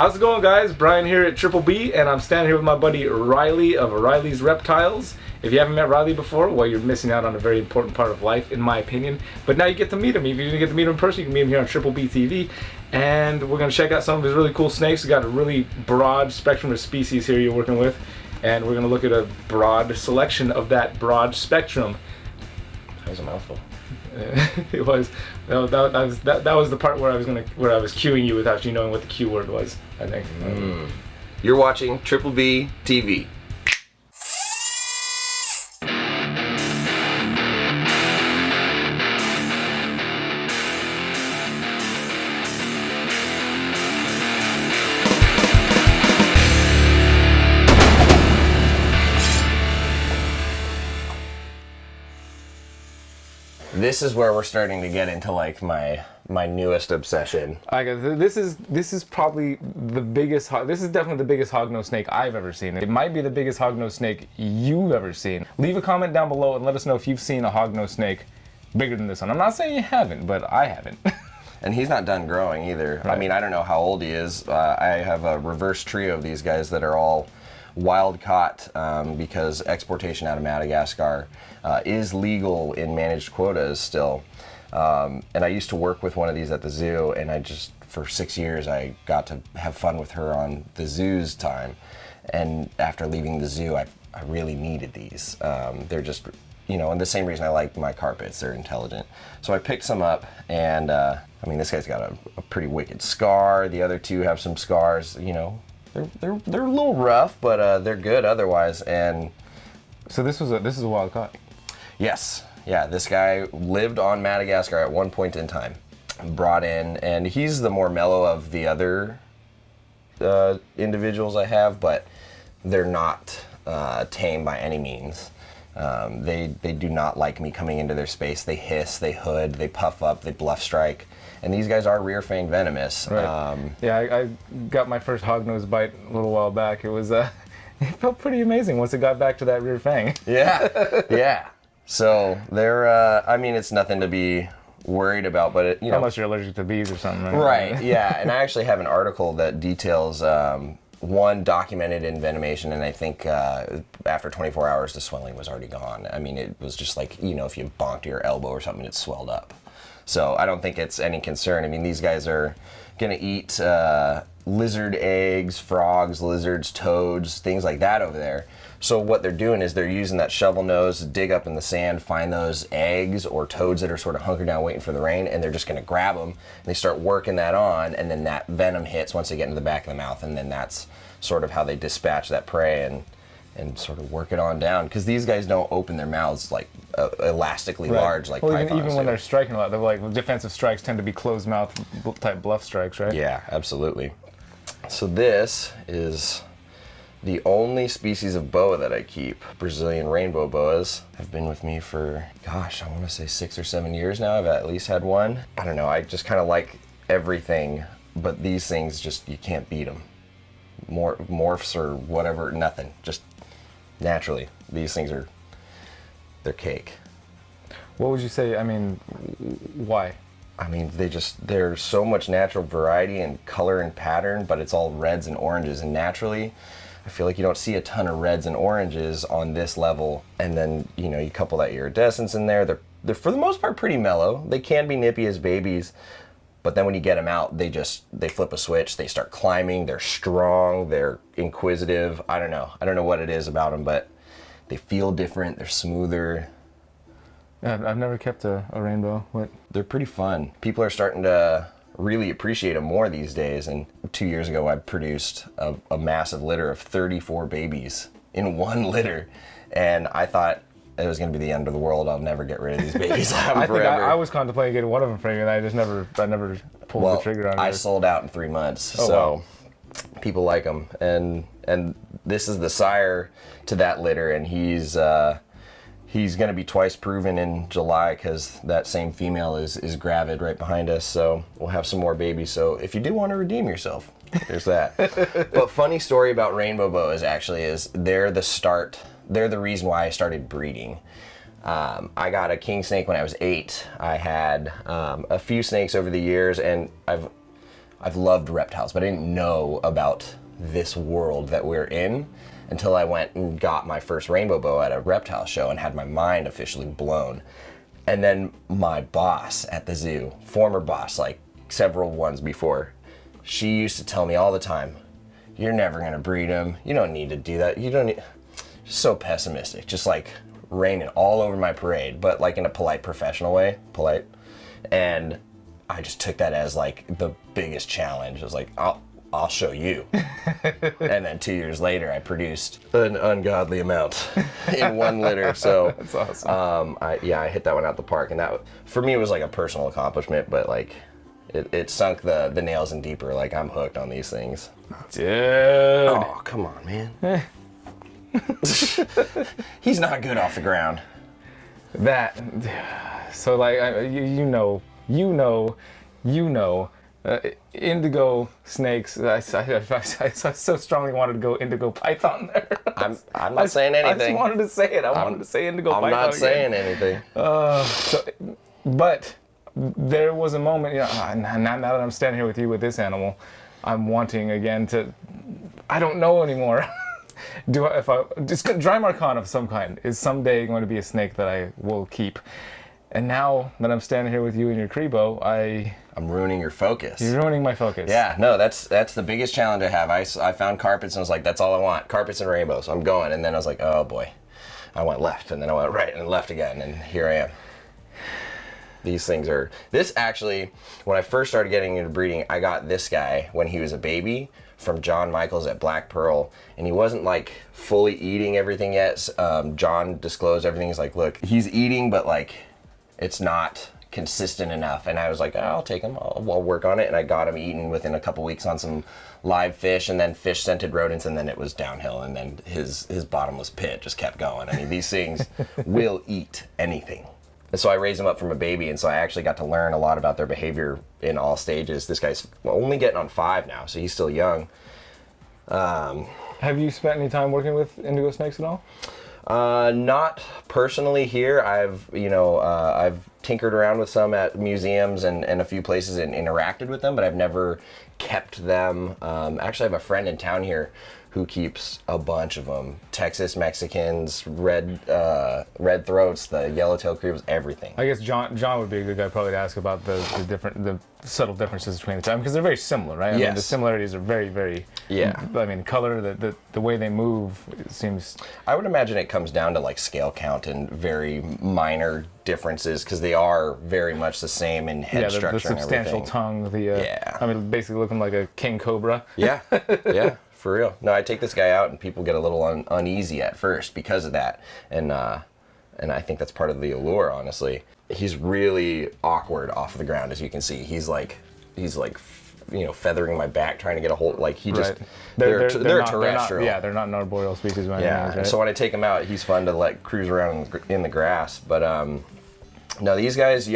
How's it going, guys? Brian here at Triple B, and I'm standing here with my buddy Riley of Riley's Reptiles. If you haven't met Riley before, well, you're missing out on a very important part of life, in my opinion. But now you get to meet him. If you didn't get to meet him in person, you can meet him here on Triple B TV. And we're going to check out some of his really cool snakes. We've got a really broad spectrum of species here you're working with. And we're going to look at a broad selection of that broad spectrum. That was a mouthful. It was. That was the part where I was cueing you without you knowing what the cue word was, I think. You're watching Triple B TV. This is where we're starting to get into like my newest obsession. This is probably the biggest. This is definitely the biggest hognose snake I've ever seen. It might be the biggest hognose snake you've ever seen. Leave a comment down below and let us know if you've seen a hognose snake bigger than this one. I'm not saying you haven't, but I haven't. And he's not done growing either. Right. I mean, I don't know how old he is. I have a reverse trio of these guys that are all wild caught because exportation out of Madagascar is legal in managed quotas still. And I used to work with one of these at the zoo, and for 6 years, I got to have fun with her on the zoo's time. And after leaving the zoo, I really needed these. They're just, and the same reason I like my carpets, they're intelligent. So I picked some up, and this guy's got a pretty wicked scar. The other two have some scars, They're a little rough, but they're good otherwise. And so this is a wild caught. Yes, yeah. This guy lived on Madagascar at one point in time. Brought in, and he's the more mellow of the other individuals I have, but they're not tame by any means. They do not like me coming into their space. They hiss, they hood, they puff up, they bluff strike. And these guys are rear fang venomous. Right. I got my first hognose bite a little while back. It was it felt pretty amazing once it got back to that rear fang. Yeah, yeah. So they're it's nothing to be worried about, but unless you're allergic to bees or something. Right. Yeah. And I actually have an article that details one documented envenomation, and I think after 24 hours the swelling was already gone. I mean, it was just like if you bonked your elbow or something, it swelled up. So I don't think it's any concern. I mean, these guys are going to eat lizard eggs, frogs, lizards, toads, things like that over there. So what they're doing is they're using that shovel nose to dig up in the sand, find those eggs or toads that are sort of hunkered down waiting for the rain, and they're just going to grab them, and they start working that on, and then that venom hits once they get into the back of the mouth, and then that's sort of how they dispatch that prey and sort of work it on down, because these guys don't open their mouths like elastically large like pythons even when they're striking a lot, they're like defensive strikes tend to be closed mouth type bluff strikes, right? Yeah, absolutely. So this is the only species of boa that I keep. Brazilian rainbow boas have been with me for, I want to say 6 or 7 years now. I've at least had one. I don't know, I just kind of like everything, but these things just, you can't beat them. Morphs or whatever, nothing. Just naturally, these things they're cake. What would you say, why? There's so much natural variety and color and pattern, but it's all reds and oranges, and naturally, I feel like you don't see a ton of reds and oranges on this level. And then, you couple that iridescence in there, they're for the most part pretty mellow. They can be nippy as babies, but then when you get them out, they flip a switch, they start climbing, they're strong, they're inquisitive. I don't know what it is about them, but they feel different, they're smoother. Yeah, I've never kept a rainbow. They're pretty fun. People are starting to really appreciate them more these days, and 2 years ago I produced a massive litter of 34 babies in one litter, and I thought it was going to be the end of the world. I'll never get rid of these babies. I think I was contemplating getting one of them for you, and I never pulled the trigger on it. I sold out in 3 months, people like them, and this is the sire to that litter, and he's going to be twice proven in July because that same female is gravid right behind us, so we'll have some more babies. So if you do want to redeem yourself, there's that. But funny story about rainbow boas actually is they're the reason why I started breeding. I got a king snake when I was 8. I had a few snakes over the years, and I've I've loved reptiles, but I didn't know about this world that we're in until I went and got my first rainbow boa at a reptile show and had my mind officially blown. And then my boss at the zoo, former boss, like several ones before, she used to tell me all the time, you're never gonna breed them. You don't need to do that. You don't need, so pessimistic, just like raining all over my parade, but like in a polite professional way, polite. And I just took that as like the biggest challenge. I was like, I'll show you. And then 2 years later, I produced an ungodly amount in one litter. So that's awesome. I hit that one out the park, and that for me was like a personal accomplishment. But like, it sunk the nails in deeper. Like I'm hooked on these things. Dude. Oh come on, man. He's not good off the ground. That. So like you know. Indigo snakes. I so strongly wanted to go indigo python there. I'm not saying anything. I just wanted to say it. I wanted to say indigo python. I'm not again. saying anything. But there was a moment. Now that I'm standing here with you with this animal, I'm wanting again to. I don't know anymore. Just dry marcon of some kind is someday going to be a snake that I will keep. And now that I'm standing here with you in your Cribo, I'm ruining your focus. You're ruining my focus. Yeah, no, that's the biggest challenge I have. I found carpets and I was like, that's all I want, carpets and rainbows. I'm going, and then I was like, oh boy, I went left, and then I went right and left again, and here I am. These things are. This actually, when I first started getting into breeding, I got this guy when he was a baby from John Michaels at Black Pearl, and he wasn't like fully eating everything yet. John disclosed everything. He's like, look, he's eating, but like, it's not consistent enough. And I was like, oh, I'll take him, I'll work on it. And I got him eaten within a couple weeks on some live fish, and then fish scented rodents, and then it was downhill, and then his bottomless pit just kept going. I mean, these things will eat anything. And so I raised him up from a baby, and so I actually got to learn a lot about their behavior in all stages. This guy's only getting on 5 now, so he's still young. Have you spent any time working with indigo snakes at all? Not personally here. I've tinkered around with some at museums and a few places and interacted with them, but I've never kept them. Actually, I have a friend in town here who keeps a bunch of them. Texas Mexicans, red throats, the yellowtail Cribos, everything. I guess John would be a good guy probably to ask about the subtle differences between the time, because they're very similar, right? I mean, the similarities are very, very. Yeah. I mean, color, the way they move, it seems. I would imagine it comes down to like scale count and very minor differences, because they are very much the same in head structure the substantial and everything. tongue. I mean, basically looking like a king cobra. Yeah. Yeah. For real. No, I take this guy out and people get a little uneasy at first because of that. And I think that's part of the allure, honestly. He's really awkward off the ground, as you can see. He's like feathering my back, trying to get a hold, like he just, right. they're not terrestrial. They're not an arboreal species by any means, right? So when I take him out, he's fun to let cruise around in the grass. But no, these guys,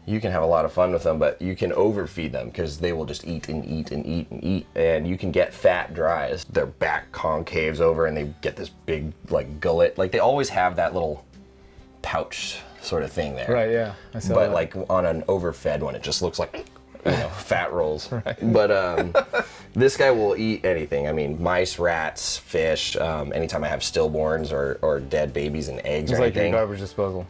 you can have a lot of fun with them, but you can overfeed them because they will just eat and eat and eat and eat, and you can get fat dry as their back concaves over and they get this big like gullet. Like they always have that little pouch sort of thing there. Right, yeah. I saw but that. like on an overfed one, it just looks like fat rolls. Right. But this guy will eat anything. I mean, mice, rats, fish, anytime I have stillborns or dead babies and eggs It's or like your anything. garbage disposal.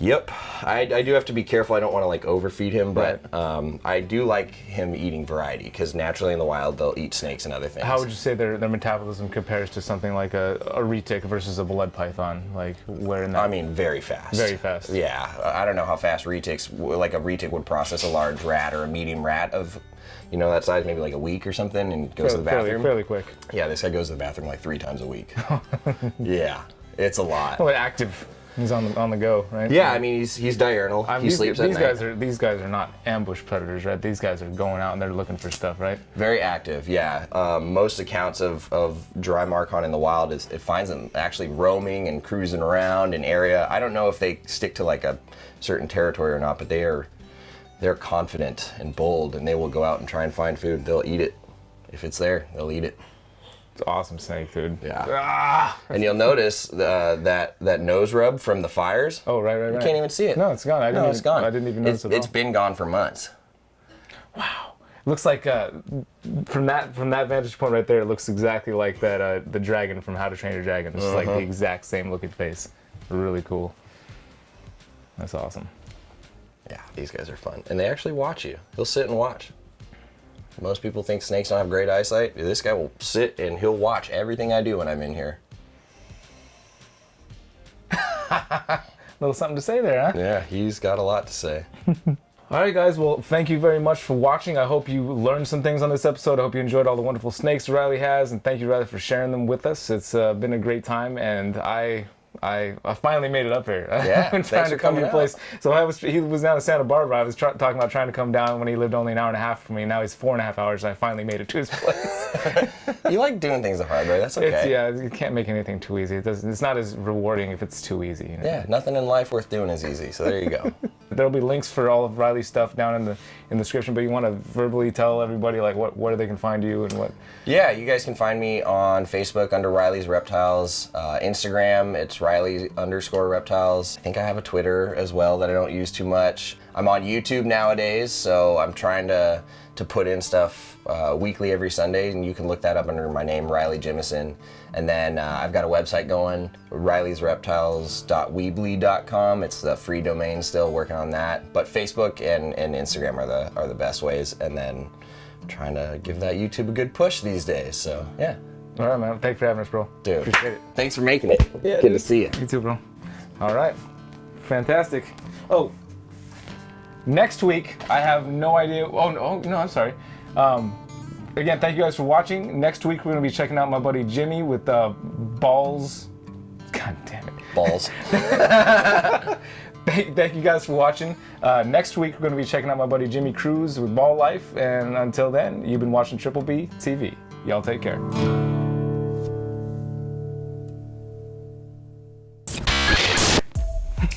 Yep, I do have to be careful. I don't want to like overfeed him, but I do like him eating variety because naturally in the wild they'll eat snakes and other things. How would you say their metabolism compares to something like a retic versus a blood python? Like where in that? I mean, very fast. Very fast. Yeah, I don't know how fast retics, like a retic would process a large rat or a medium rat of, that size, maybe like a week or something, and goes to the bathroom. Fairly quick. Yeah, this guy goes to the bathroom like 3 times a week. Yeah, it's a lot. Well, active. He's on the go, right? Yeah, I mean he's diurnal. He sleeps at night. These guys are not ambush predators, right? These guys are going out and they're looking for stuff, right? Very active, yeah. Most accounts of dry marcon in the wild it finds them actually roaming and cruising around an area. I don't know if they stick to like a certain territory or not, but they're confident and bold, and they will go out and try and find food. They'll eat it. If it's there, they'll eat it. It's an awesome snake, dude. Yeah. And you'll notice that nose rub from the fires. Oh, right. You can't even see it. No, it's gone. It's gone. I didn't even notice it. It's been gone for months. Wow. Looks like from that vantage point right there, it looks exactly like that the dragon from How to Train Your Dragon. It's like the exact same looking face. Really cool. That's awesome. Yeah, these guys are fun, and they actually watch you. He'll sit and watch. Most people think snakes don't have great eyesight. This guy will sit and he'll watch everything I do when I'm in here. Little something to say there, huh? Yeah, he's got a lot to say. All right, guys. Well, thank you very much for watching. I hope you learned some things on this episode. I hope you enjoyed all the wonderful snakes Riley has, and thank you, Riley, for sharing them with us. It's been a great time, and I finally made it up here. Yeah, I've been trying to come to your place. So he was down in Santa Barbara. I was talking about trying to come down when he lived only an hour and a half from me. Now he's 4.5 hours, and I finally made it to his place. You like doing things the hard way. That's okay. You can't make anything too easy. It's not as rewarding if it's too easy. You know? Yeah, nothing in life worth doing is easy. So there you go. There'll be links for all of Riley's stuff down in the description. But you want to verbally tell everybody like where they can find you and what? Yeah, you guys can find me on Facebook under Riley's Reptiles. Instagram, it's Riley_Reptiles. I think I have a Twitter as well that I don't use too much. I'm on YouTube nowadays, so I'm trying to put in stuff weekly every Sunday, and you can look that up under my name, Riley Jimison. And then I've got a website going, rileysreptiles.weebly.com. It's the free domain still, working on that. But Facebook and Instagram are the best ways. And then I'm trying to give that YouTube a good push these days. So yeah. All right, man. Thanks for having us, bro. Dude, appreciate it. Thanks for making it. Yeah, good to see you. You too, bro. All right. Fantastic. Oh, next week, I have no idea. Oh, no, I'm sorry. Again, thank you guys for watching. Next week, we're going to be checking out my buddy Jimmy with balls. God damn it. Balls. Thank you guys for watching. Next week, we're going to be checking out my buddy Jimmy Cruz with Ball Life. And until then, you've been watching Triple B TV. Y'all take care.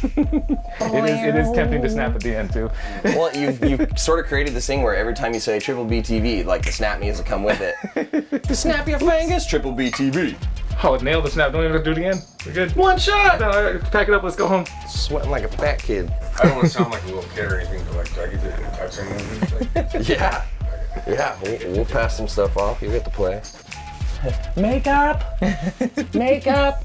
It is tempting to snap at the end too. Well, you've sort of created this thing where every time you say Triple B TV, like the snap music come with it. Snap your fingers, Triple B TV. Oh, it nailed the snap. Don't even have to do it again. We're good. One shot. No, all right, pack it up. Let's go home. Sweating like a fat kid. I don't want to sound like a little kid or anything, but like, do I get to touch anything? Yeah. Yeah, we'll pass some stuff off. You get to play. Makeup. Makeup.